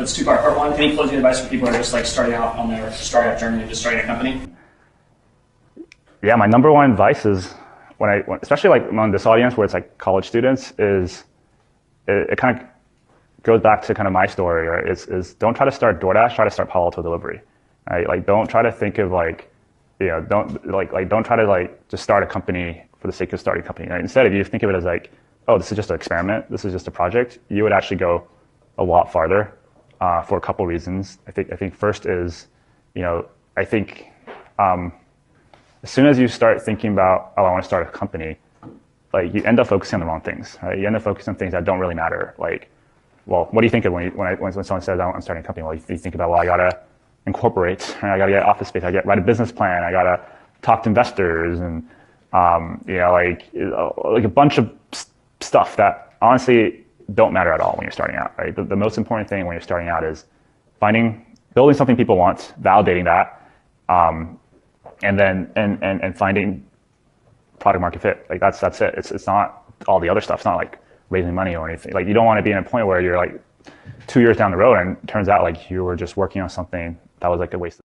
it's two-part. Part one, any closing advice for people who are just like starting out on their startup journey and just starting a company? Yeah, my number one advice is especially like among this audience where it's like college students, is it kind of goes back to kind of my story, right? Is don't try to start DoorDash, try to start Palo Alto Delivery, right? Like don't try to think of like, don't try to like just start a company for the sake of starting a company, right? Instead, if you think of it as like, oh, this is just an experiment, this is just a project, you would actually go a lot farther for a couple reasons. I think first is, I think as soon as you start thinking about, oh, I want to start a company, like you end up focusing on the wrong things, right? You end up focusing on things that don't really matter. Like, well, what do you think of when someone says, I'm starting a company? Well, you think about, well, I gotta incorporate, right? I gotta get office space, I gotta write a business plan, I gotta talk to investors, and like a bunch of stuff that honestly don't matter at all when you're starting out, right? The most important thing when you're starting out is building something people want, validating that, and then and finding product market fit. Like that's it. It's not all the other stuff. It's not like raising money or anything. Like you don't want to be in a point where you're like 2 years down the road and it turns out like you were just working on something that was like a waste of